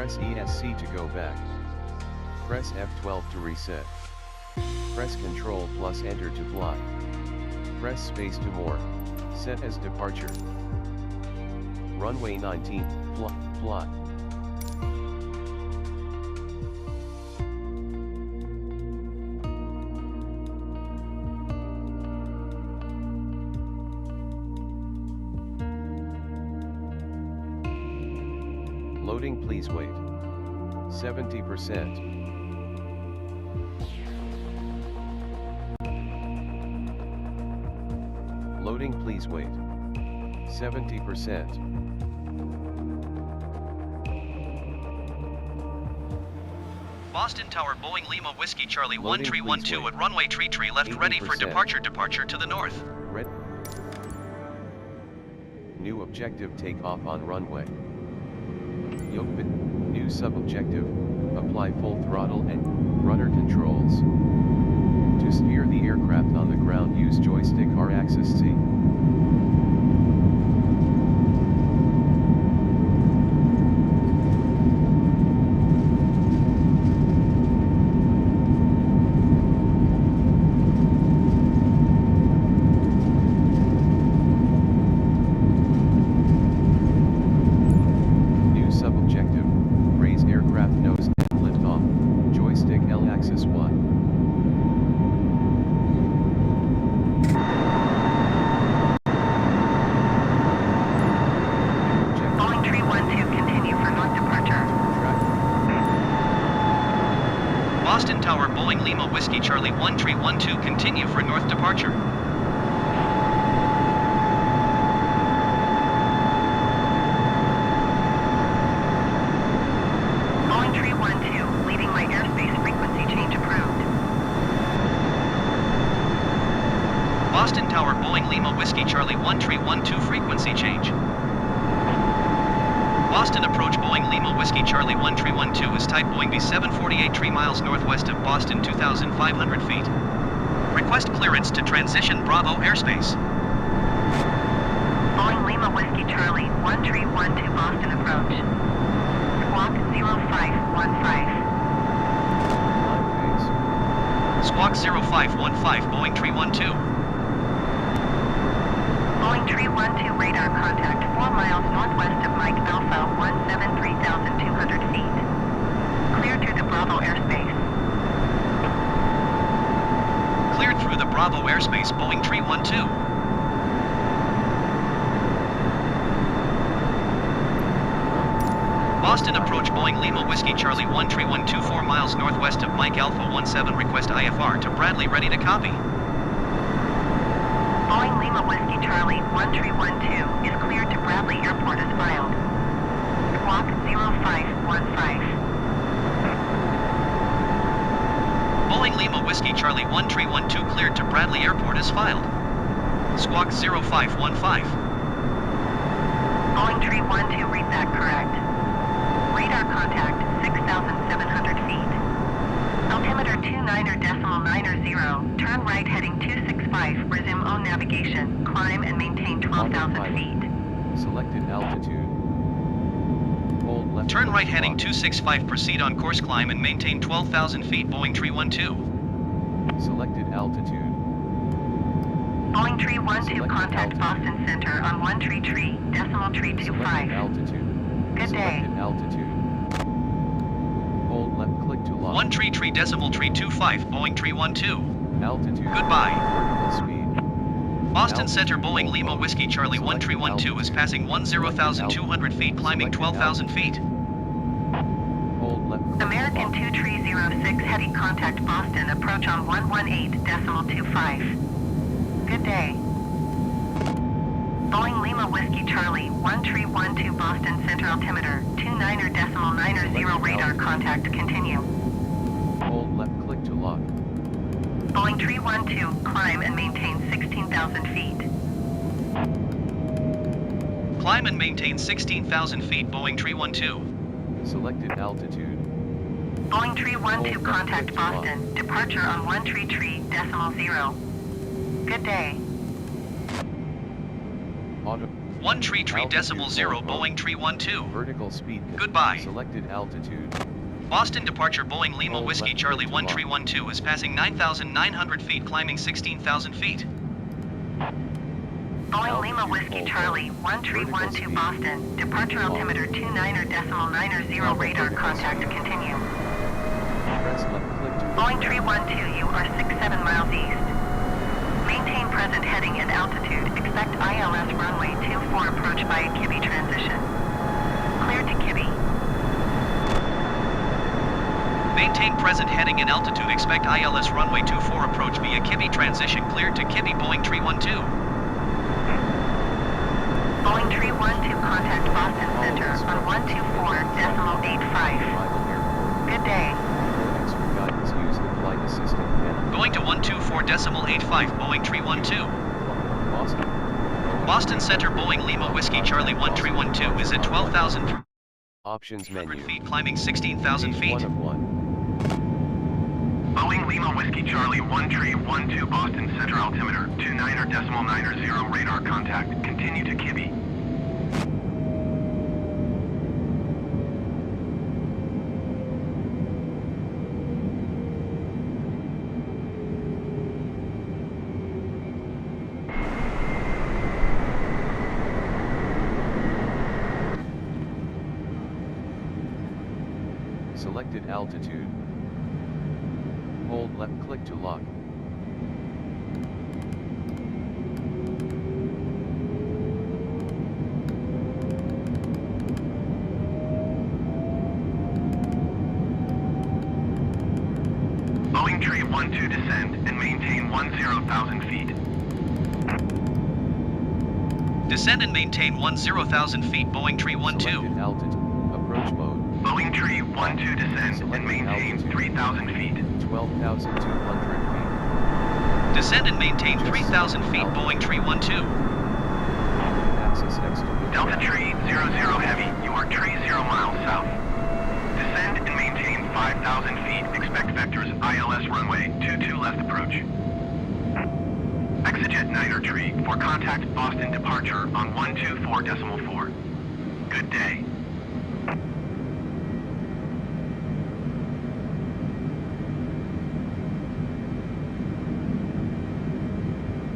Press ESC to go back. Press F12 to reset. Press Ctrl plus Enter to fly. Press space to more, set as departure. Runway 19, fly. Loading, please wait. 70%. Loading, please wait. 70%. Boston Tower, Boeing Lima Whiskey Charlie Loading, 1312 please at runway tree left, ready for 80%. departure to the north. Red. New objective, take off on runway. Yogbit, new sub-objective, apply full throttle and rudder controls. To steer the aircraft on the ground, use joystick R axis C. New sub-objective, raise aircraft nose and lift off, joystick L axis Y. Boeing 312, continue for north departure. Boston Tower, Boeing Lima Whiskey Charlie 1312, continue for north departure. Boeing 312, leaving my airspace, frequency change approved. Boston Tower, Boeing Lima Whiskey Charlie 1312, frequency change. Boston approach, Boeing Lima Whiskey Charlie 1312 is type Boeing B748, 3 miles northwest of Boston, 2,500 feet. Request clearance to transition Bravo airspace. Boeing Lima Whiskey Charlie 1312, Boston approach. Squawk 0515. Squawk 0515, Boeing 312. Boeing 312, radar contact 4 miles northwest of Mike Alpha 173,200 feet. Cleared through the Bravo airspace. Cleared through the Bravo airspace, Boeing 312. Boston approach, Boeing Lima Whiskey Charlie 1312, 4 miles northwest of Mike Alpha 17, request IFR to Bradley, ready to copy. Boeing Lima Whiskey Charlie 1312 is cleared to Bradley Airport as filed. Squawk 0515. Boeing Lima Whiskey Charlie 1312 cleared to Bradley Airport as filed. Squawk 0515. Boeing 312, read that correct. Radar contact 6,700 feet. Altimeter 29.90. Turn right heading 265. Resume on navigation. Climb and maintain 12,000 feet. Selected altitude. Hold left. Turn right click heading lock. 265, proceed on course, climb and maintain 12,000 feet, Boeing 312. Selected altitude. Boeing 312, Select contact altitude. Boston Center on 133.325. Selected altitude. Good day. Selected altitude. Hold left click to lock. 133.325, Boeing 312. Altitude. Goodbye. Vertical speed. Boston Altitude, Center, Boeing hold Lima low. Whiskey Charlie Selected 1312 is altitude. passing 10,200 feet, climbing Selected 12,000 feet. Hold left click to American lock. 2306, heavy contact Boston, approach on 118.25. Good day. Boeing Lima Whiskey Charlie 1312, Boston Center, altimeter 29.90, radar contact, continue. Hold left click to lock. Boeing 312, climb and maintain 16,000 feet. Climb and maintain 16,000 feet, Boeing 312. Selected altitude. Boeing 312, Hold left contact click to lock. Boston, departure on 133.0. Good day. Auto. 13.0 Boeing 312. Vertical speed. Goodbye. Selected altitude. Boston departure Boeing Lima Hold Whiskey left Charlie click to lock. 1312 is passing 9,900 feet, climbing 16,000 feet. Boeing Lima Altitude Whiskey hold Charlie left. 1312 Vertical Boston. Departure altimeter 29.90 radar contact continue. Press left click to Boeing 312, you are 67 miles east. Maintain present heading and altitude. Expect ILS runway 24 approach by a Kibby transition. Clear to Kibby. Maintain present heading and altitude. Expect ILS runway 24 approach via Kibby transition. Cleared to Kibby Boeing 312. Boeing 312 contact Boston Center on 124.85. Good day. extra guidance. Use the flight assistant panel. Going to 124.85 Boeing 312. Boston. Boston Center Boeing Lima Whiskey Charlie 1312 is at 12,300 Options menu. feet, climbing 16,000 Page feet. 1 of 1. Boeing Lima Whiskey Charlie 1312 Boston Center altimeter 29.90 radar contact. Continue to Kibby. Selected altitude. Hold left click to lock. Boeing 312 descend and maintain 10,000 feet. Descend and maintain 10,000 feet Boeing 312. Selected altitude. Approach mode. Boeing 312 descend and maintain 3,000 feet. 12,200 feet. Descend and maintain 3,000 feet Boeing 312. Axis X to Delta Tree 00 Heavy, you are tree 0 miles south. Descend and maintain 5,000 feet. Expect vectors ILS runway 22 left approach. Exejet Niner Tree for contact Boston departure on 124.4. Good day.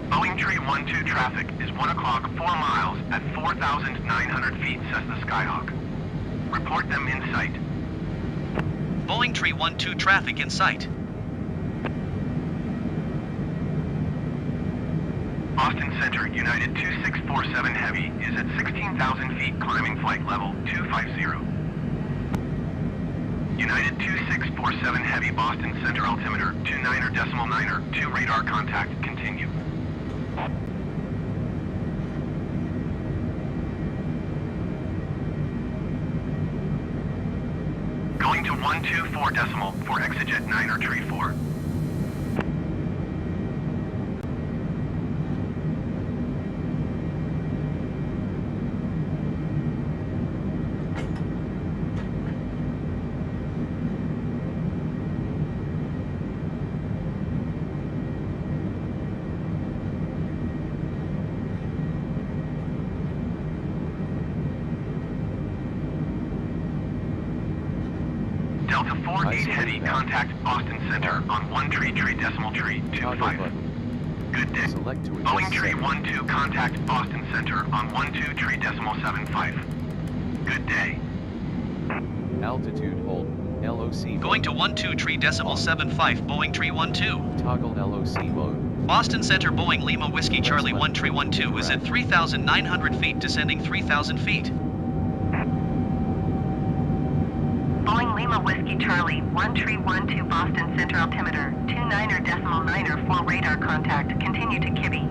Boeing 312 traffic is 1 o'clock 4 miles at 4,900 feet, Cessna Skyhawk. Report them in sight. Boeing 312 traffic in sight. Boston Center, United 2647 Heavy is at 16,000 feet, climbing flight level 250. United 2647 Heavy, Boston Center altimeter 29.90 radar contact, continue. Going to 124 for Exejet Niner Tree 4. Delta 48 Heavy, contact Boston Center on 133.25. button. Good day. Select to Boeing adjust Tree settings. 12 contact Boston Center on 123.75. Good day. Altitude hold. LOC. Going to 123.75 Boeing 312. Toggle LOC mode. Boston Center Boeing Lima Whiskey Charlie 1312 is at 3,900 feet, descending 3,000 feet. Boeing Lima Whiskey Charlie 1312 Boston Center altimeter 29.90 radar contact. Continue to Kibby.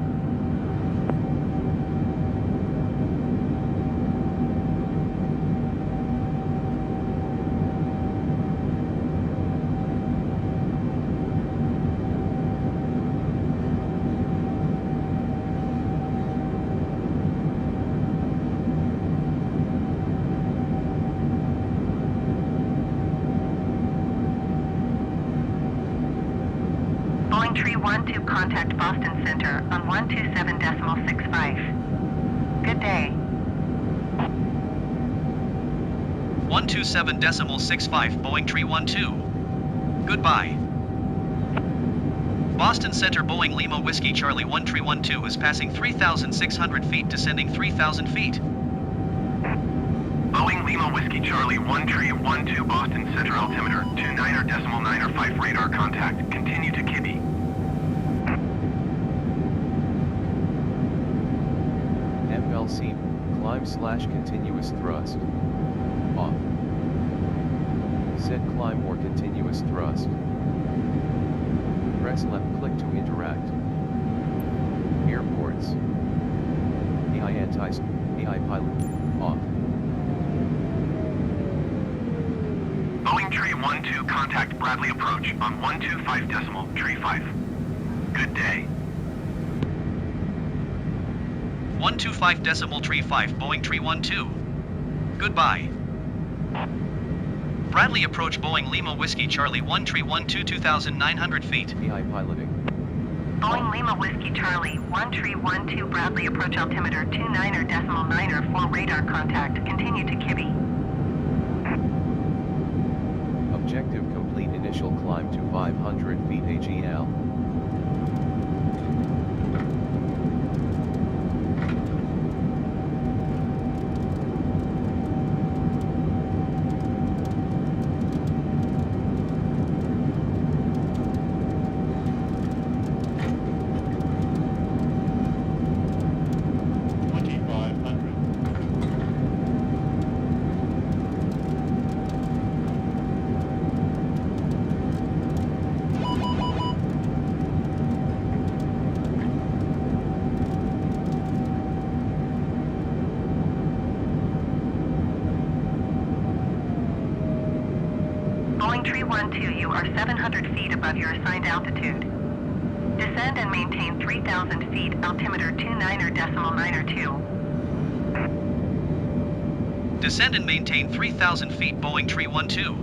Boeing 312 contact Boston Center on 127.65. Good day. 127.65 Boeing 312. Goodbye. Boston Center Boeing Lima Whiskey Charlie 1312 is passing 3,600 feet, descending 3,000 feet. Boeing Lima Whiskey Charlie 1312 Boston Center altimeter 29.95 radar contact. Continue to Kibby. FLC, climb/continuous thrust. Off. Set climb or continuous thrust. Press left click to interact. Airports. AI AI pilot. Off. Boeing Tree 12 contact Bradley approach on 125.35. Good day. 125.35 Boeing 312. Goodbye. Bradley approach Boeing Lima Whiskey Charlie 1312 2,900 feet. AI piloting. Boeing Lima Whiskey Charlie 1312 Bradley approach altimeter 29.94 radar contact. Continue to Kibby. Objective complete. Initial climb to 500 feet AGL. Boeing Tree 12, you are 700 feet above your assigned altitude. Descend and maintain 3,000 feet, altimeter 29.92. Descend and maintain 3,000 feet Boeing Tree 12.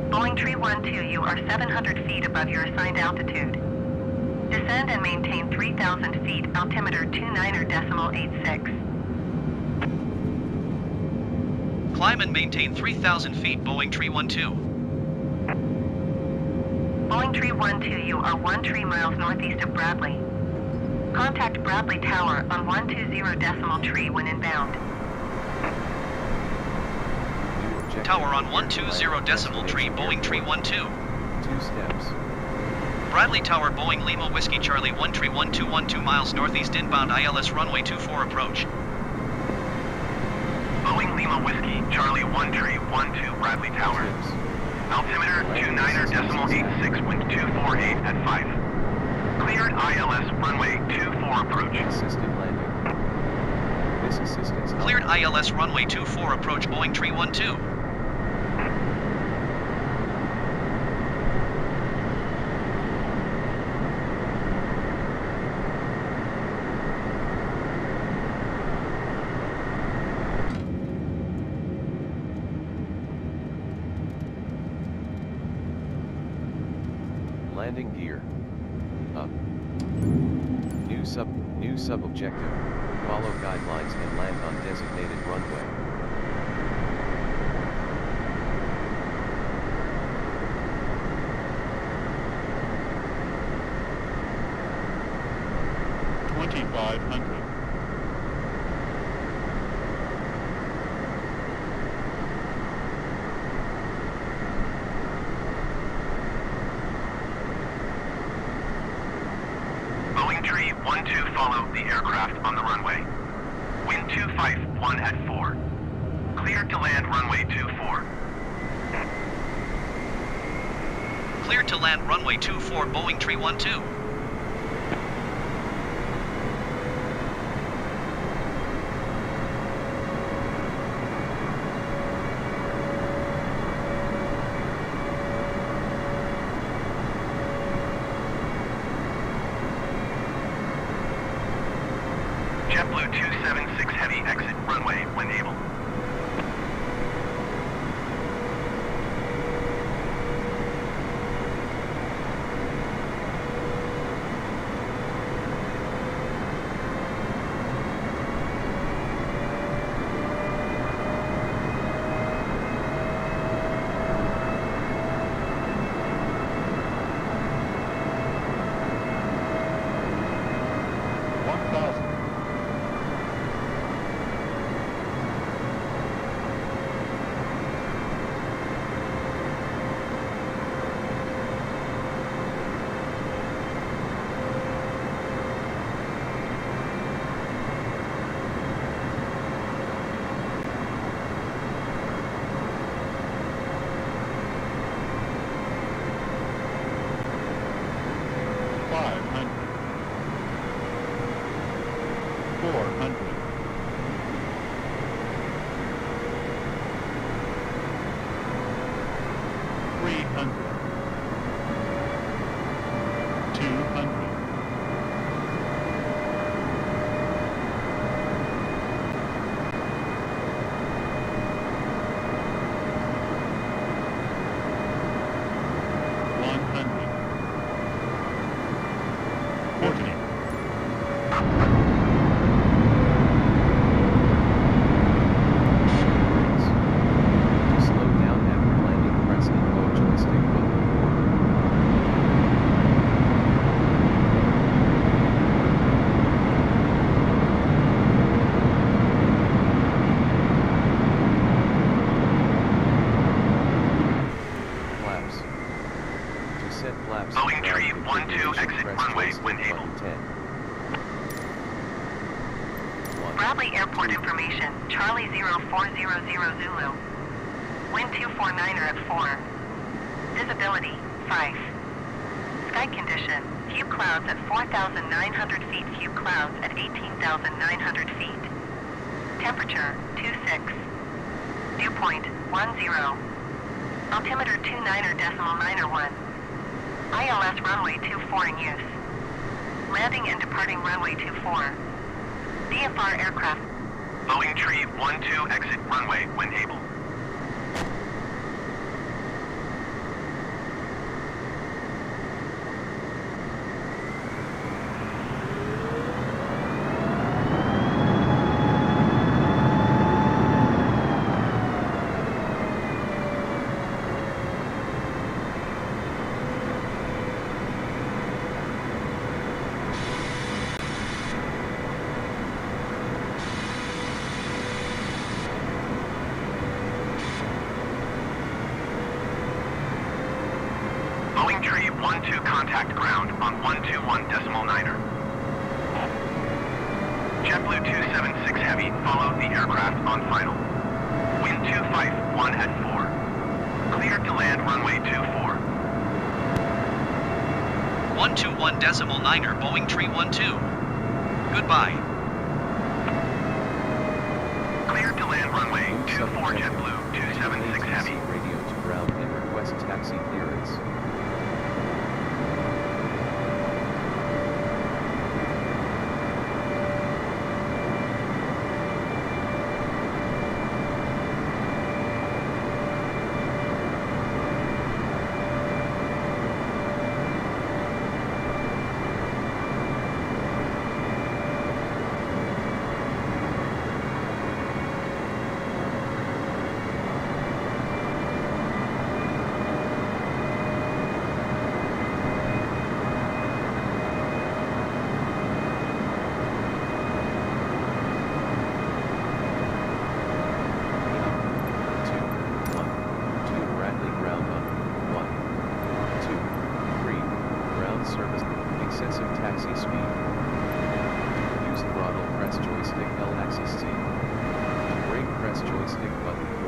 Boeing Tree 12, you are 700 feet above your assigned altitude. Descend and maintain 3,000 feet, altimeter 29.86. Climb and maintain 3,000 feet Boeing Tree 12. Boeing Tree 12, you are 13 miles northeast of Bradley. Contact Bradley Tower on 120.3 when inbound. Tower on 120.3 Boeing Tree 12. 2 steps. Bradley Tower Boeing Lima Whiskey Charlie 1312 12 miles northeast inbound ILS runway 24 approach. Boeing Lima Whiskey, Charlie 1 Tree 12 Bradley Tower. Tips. Altimeter 29er.86, wind 248 at 5. Cleared ILS runway 24 approach. Assisted landing. This assistance. Cleared ILS runway 24 approach Boeing Tree 12. Landing gear. Up. New sub-objective. Follow guidelines and land on designated runway. Boeing Tree 12 follow the aircraft on the runway. Wind 251 at 4. Cleared to land runway 24. Cleared to land runway 24 Boeing Tree 12. JetBlue 276 Heavy exit runway when able. To slow down after landing, press the low joystick button. Flaps. To set flaps, Boeing Tree ground 12 configuration, exit press runway joystick when able. button 10. 1, Bradley Airport 2, information, Charlie 0400 Zulu. Wind 249er at 4. Visibility, 5. Sky condition, few clouds at 4,900 feet, few clouds at 18,900 feet. Temperature, 26. Dew point, 10. Altimeter 29er.91. ILS runway 24 in use. Landing and departing runway 24. DFR aircraft. Boeing Tree 12 exit runway when able. Boeing Tree 12 contact ground on 121.9er. JetBlue 276 Heavy followed the aircraft on final. 251 at 4. Cleared to land runway 24. 121.9er Boeing Tree 12. Goodbye. Cleared to land runway Move 24 subject. JetBlue 276 Heavy. Radio to ground and request taxi clearance. Service, excessive taxi speed. Use throttle, press joystick L axis C. To brake, press joystick button.